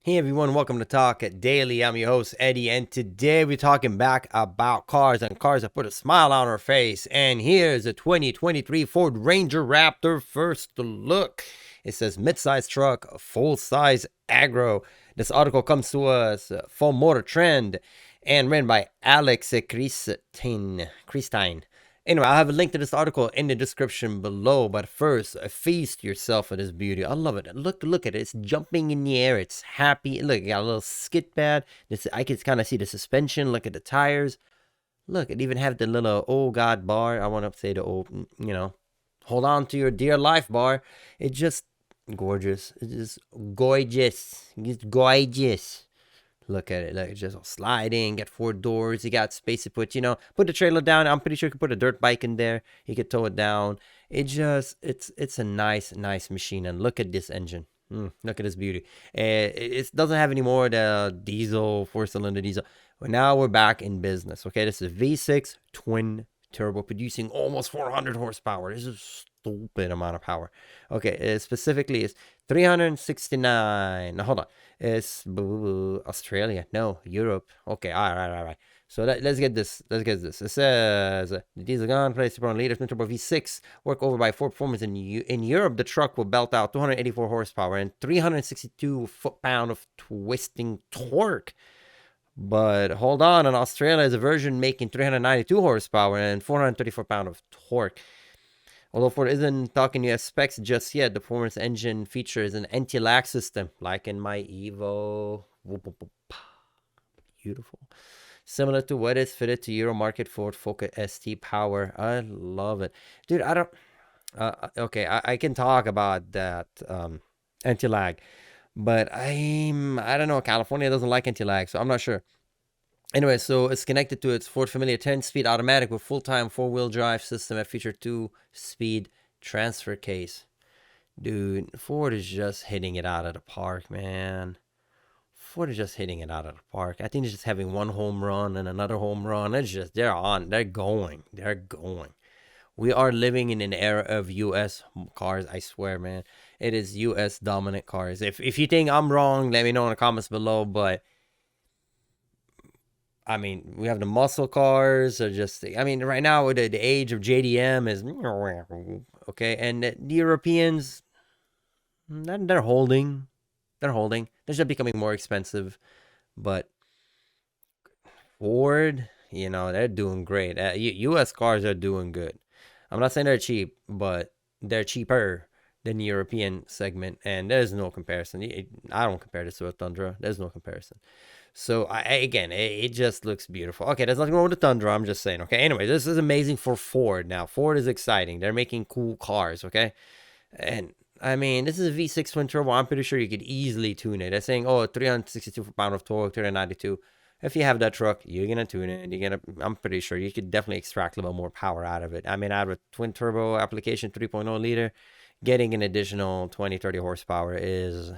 Hey everyone, welcome to Talk Daily. I'm your host Eddie, and today we're talking back about cars and cars that put a smile on our face. And here's a 2023 Ford Ranger Raptor first look. It says midsize truck, full-size aggro. This article comes to us from Motor Trend and written by Alex Christine. Anyway, I'll have a link to this article in the description below. But first, feast yourself with this beauty. I love it. Look at it. It's jumping in the air. It's happy. Look, it got a little skid pad. I can kind of see the suspension. Look at the tires. Look, it even have the little oh god bar. I want to say the old, hold on to your dear life bar. It's just gorgeous. It's just gorgeous. It's gorgeous. Look at it. Look, it's just sliding. Got 4 doors. You got space to put, put the trailer down. I'm pretty sure you could put a dirt bike in there. You could tow it down. It's a nice machine. And look at this engine. Look at this beauty. It doesn't have any more the diesel, 4-cylinder diesel. But now we're back in business. Okay, this is V6 twin turbo producing almost 400 horsepower. This is stupid amount of power. Okay, specifically is 369. Now hold on. It's Australia. No, Europe. Okay, all right. So let's get this. It says the diesel gun placed upon liter twin turbo V6 work over by Ford Performance in Europe. The truck will belt out 284 horsepower and 362 foot-pound of twisting torque. But hold on, in Australia is a version making 392 horsepower and 434 pound of torque. Although Ford isn't talking US specs just yet, the performance engine features an anti-lag system, like in my Evo. Beautiful. Similar to what is fitted to Euro market Ford Focus ST Power. I love it. Dude, I don't... okay, I can talk about that anti-lag. But I don't know. California doesn't like anti-lag, so I'm not sure. Anyway, so it's connected to its Ford Familiar 10-speed automatic with full-time 4-wheel drive system that features 2-speed transfer case. Dude, Ford is just hitting it out of the park, man. Ford is just hitting it out of the park. I think it's just having one home run and another home run. It's just, they're going. We are living in an era of U.S. cars, I swear, man. It is U.S. dominant cars. If you think I'm wrong, let me know in the comments below. But, I mean, we have the muscle cars. Or just, I mean, right now, the age of JDM is, okay. And the Europeans, they're holding. They're just becoming more expensive. But Ford, they're doing great. U.S. cars are doing good. I'm not saying they're cheap, but they're cheaper than the European segment, and there's no comparison. I don't compare this to a Tundra. There's no comparison. So, again, it just looks beautiful. Okay, there's nothing wrong with the Tundra. I'm just saying, okay? Anyway, this is amazing for Ford. Now, Ford is exciting. They're making cool cars, okay? And, I mean, this is a V6 twin turbo. I'm pretty sure you could easily tune it. They're saying, 362 pound of torque, 392. If you have that truck, you're gonna tune it. I'm pretty sure you could definitely extract a little more power out of it. I mean, out of a twin turbo application, 3.0 liter, getting an additional 20-30 horsepower is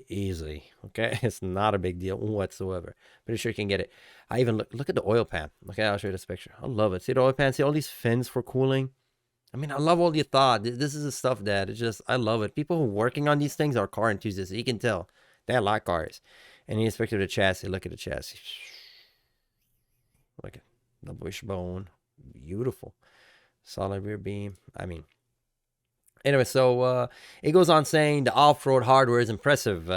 easy. Okay, it's not a big deal whatsoever. Pretty sure you can get it. I even look at the oil pan. Okay, I'll show you this picture. I love it. See the oil pan? See all these fins for cooling? I mean, I love all your thought. This is the stuff that it's just, I love it. People who are working on these things are car enthusiasts. You can tell they like cars. And the inspector of the chassis, look at the chassis. Look at the wishbone. Beautiful. Solid rear beam. I mean, anyway, so it goes on saying the off-road hardware is impressive.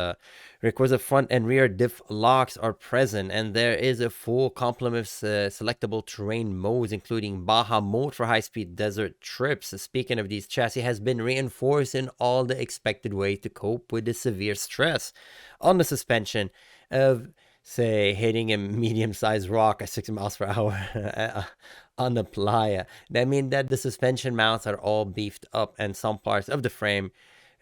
Requisite front and rear diff locks are present, and there is a full complement of selectable terrain modes, including Baja mode for high-speed desert trips. Speaking of these, chassis has been reinforced in all the expected ways to cope with the severe stress on the suspension of, say, hitting a medium-sized rock at 60 miles per hour on the playa. That means that the suspension mounts are all beefed up, and some parts of the frame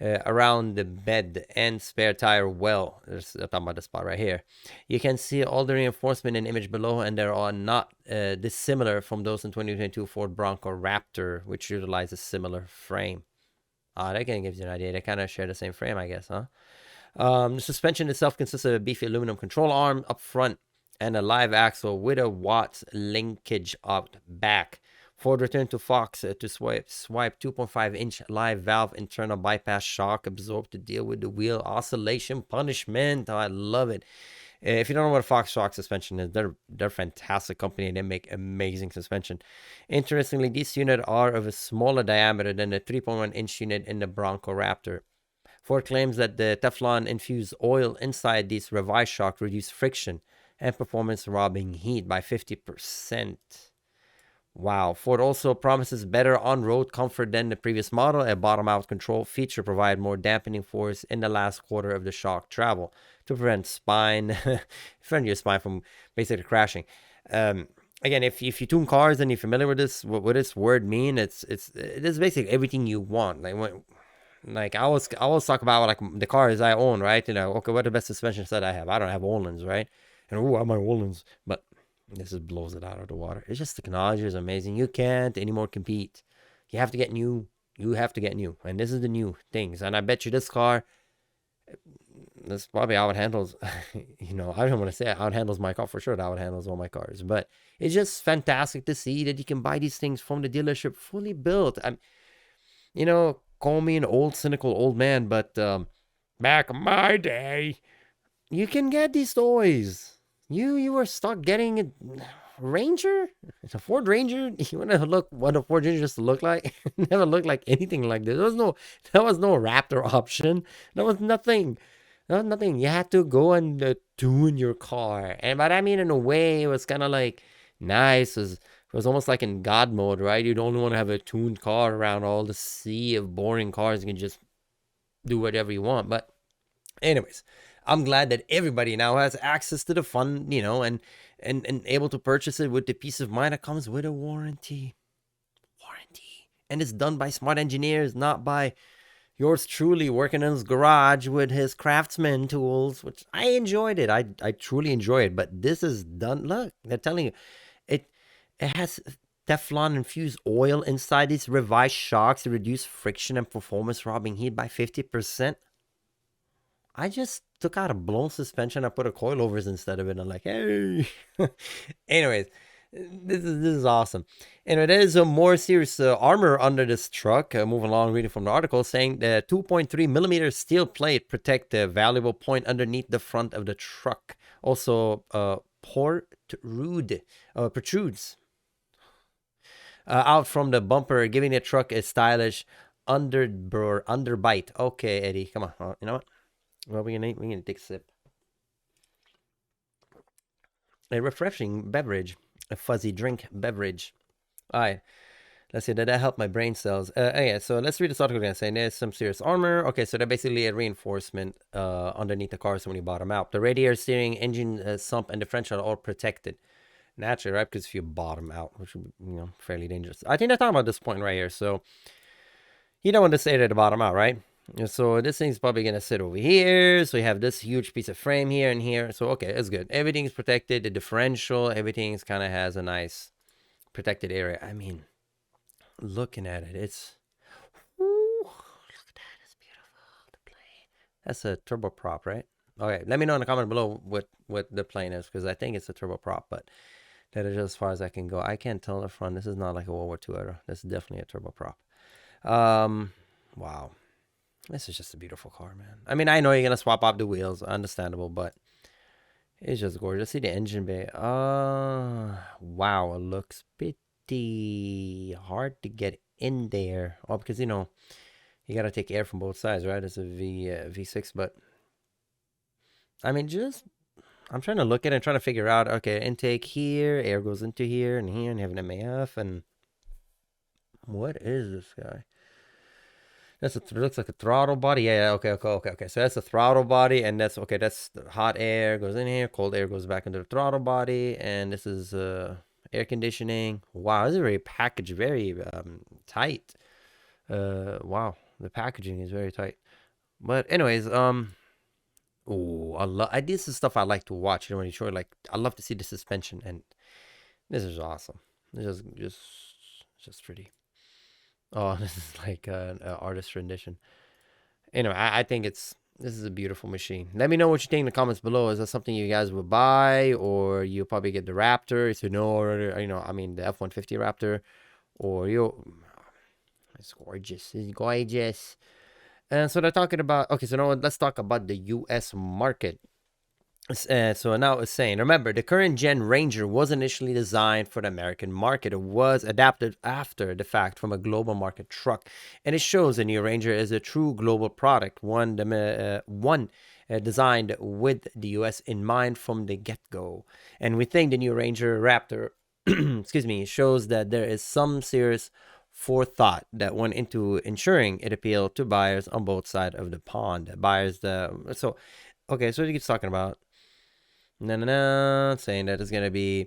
around the bed and spare tire well. I'm talking about the spot right here. You can see all the reinforcement in image below, and they're all not dissimilar from those in 2022 Ford Bronco Raptor, which utilize a similar frame. That kind of gives you an idea. They kind of share the same frame, I guess, huh? The suspension itself consists of a beefy aluminum control arm up front and a live axle with a Watts linkage out back Ford returned to Fox to swipe 2.5-inch live valve internal bypass shock absorber to deal with the wheel oscillation punishment. Oh, I love it. If you don't know what a Fox shock suspension is, they're a fantastic company and they make amazing suspension. Interestingly, these units are of a smaller diameter than the 3.1-inch unit in the Bronco Raptor. Ford claims that the Teflon-infused oil inside these revised shocks reduce friction and performance robbing heat by 50%. Wow. Ford also promises better on-road comfort than the previous model. A bottom-out control feature provides more dampening force in the last quarter of the shock travel to prevent your spine from basically crashing. Again, if you tune cars and you're familiar with this, what this word mean, it is basically everything you want. Like I always talk about like the cars I own, right? You know, okay, what the best suspension set I have? I don't have Öhlins, right? And I have my Öhlins, but this just blows it out of the water. It's just technology is amazing. You can't anymore compete. You have to get new. You have to get new. And this is the new things. And I bet you this car, that's probably how it handles, you know, I don't want to say how it handles my car for sure. How it handles all my cars. But it's just fantastic to see that you can buy these things from the dealership fully built. You know, call me an old, cynical old man, but back in my day, you can get these toys. You were stuck getting a Ranger? It's a Ford Ranger? You want to look what a Ford Ranger used to look like? It never looked like anything like this. There was no Raptor option. There was nothing. Nothing. You had to go and tune your car. But I mean, in a way, it was kind of like nice. It was almost like in God mode, right? You'd only want to have a tuned car around all the sea of boring cars. You can just do whatever you want. But anyways, I'm glad that everybody now has access to the fund, you know, and able to purchase it with the peace of mind that comes with a warranty. And it's done by smart engineers, not by yours truly working in his garage with his craftsman tools, which I enjoyed it. I truly enjoy it. But this is done. Look, they're telling you it has Teflon infused oil inside these revised shocks to reduce friction and performance robbing heat by 50%. I just took out a blown suspension. I put a coilovers instead of it. I'm like, hey. Anyways, this is awesome. And it is a more serious armor under this truck. Moving along, reading from the article, saying the 2.3 millimeter steel plate protect the valuable point underneath the front of the truck. Also, protrudes out from the bumper, giving the truck a stylish underbite. Okay, Eddie, come on. You know what? Well, we're gonna take a sip. A refreshing beverage, a fuzzy drink beverage. All right, let's see. Did that help my brain cells? Yeah. So let's read this article again. Saying there's some serious armor. Okay, so they're basically a reinforcement underneath the car. So when you bottom out, the radiator, steering, engine, sump, and differential are all protected. Naturally, right? Because if you bottom out, which would be, fairly dangerous. I think they're talking about this point right here. So you don't want to say to the bottom out, right? So this thing's probably going to sit over here. So you have this huge piece of frame here and here. So, okay, it's good. Everything's protected. The differential, everything's kind of has a nice protected area. I mean, looking at it, it's... Ooh, look at that. It's beautiful. The plane. That's a turboprop, right? Okay, let me know in the comment below what the plane is, because I think it's a turboprop, but that is as far as I can go. I can't tell the front. This is not like a World War II era. This is definitely a turboprop. Wow. This is just a beautiful car, man. I mean, I know you're going to swap out the wheels. Understandable, but it's just gorgeous. See the engine bay. Wow. It looks pretty hard to get in there. Oh, because, you got to take air from both sides, right? It's a V6, but I mean, I'm trying to look at it and trying to figure out, okay, intake here, air goes into here, and you have an MAF, and what is this guy? Looks like a throttle body. Yeah, okay. So that's a throttle body, and that's the hot air goes in here, cold air goes back into the throttle body, and this is air conditioning. Wow, this is very packaged, very tight. Wow, the packaging is very tight. But anyways, this is stuff I like to watch. When you show like, I love to see the suspension, and this is awesome. This is just pretty. Oh, this is like an artist rendition. Anyway, I think this is a beautiful machine. Let me know what you think in the comments below. Is that something you guys would buy, or you'll probably get the Raptor if you know, or the F-150 Raptor, or it's gorgeous. It's gorgeous. And so they're talking about, okay, so now let's talk about the US market. So now it's saying, remember, the current gen Ranger was initially designed for the American market. It was adapted after the fact from a global market truck, and it shows the new Ranger is a true global product, one designed with the U.S. in mind from the get-go. And we think the new Ranger Raptor, excuse me, shows that there is some serious forethought that went into ensuring it appealed to buyers on both sides of the pond. Okay, so he's talking about saying that it's gonna be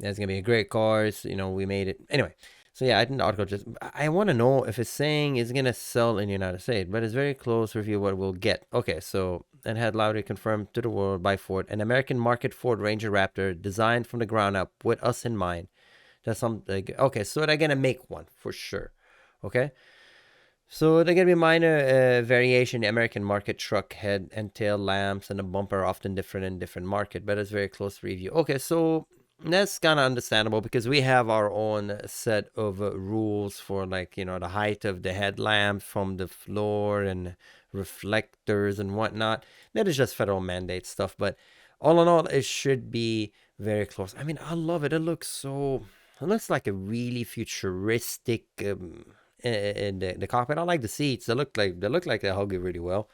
a great car. We made it anyway. So yeah, I think the article I want to know if it's saying it's gonna sell in the United States, but it's very close review what we'll get. Okay, so and had loudly confirmed to the world by Ford, an American market Ford Ranger Raptor designed from the ground up with us in mind. That's something. Okay, so they're gonna make one for sure. Okay. So they're gonna be minor variation. The American market truck head and tail lamps and the bumper are often different in different market, but it's very close review. Okay, so that's kind of understandable because we have our own set of rules for the height of the headlamp from the floor and reflectors and whatnot. That is just federal mandate stuff, but all in all, it should be very close. I mean, I love it. It looks like a really futuristic. In the cockpit. I like the seats. They look like they hug it really well.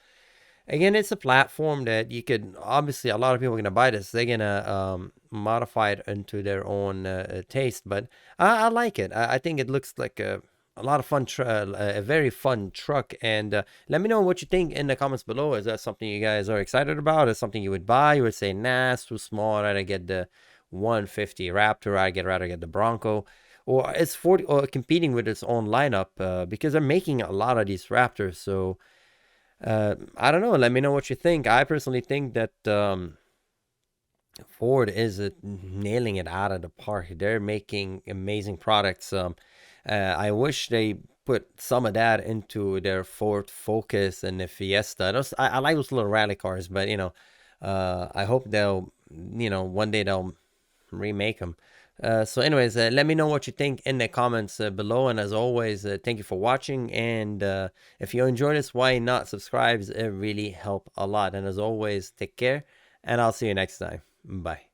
Again, it's a platform that you could obviously a lot of people are gonna buy this. They're gonna modify it into their own taste, but I like it. I think it looks like a lot of fun, a very fun truck. And let me know what you think in the comments below. Is that something you guys are excited about? Is something you would buy? You would say, nah, it's too small. I'd get the 150 Raptor. I'd rather get the Bronco. Or it's competing with its own lineup because they're making a lot of these Raptors. So I don't know. Let me know what you think. I personally think that Ford is nailing it out of the park. They're making amazing products. I wish they put some of that into their Ford Focus and the Fiesta. I like those little rally cars, but I hope they'll one day they'll remake them. So anyways, let me know what you think in the comments below. And as always, thank you for watching. And if you enjoyed this, why not subscribe? It really help a lot. And as always, take care. And I'll see you next time. Bye.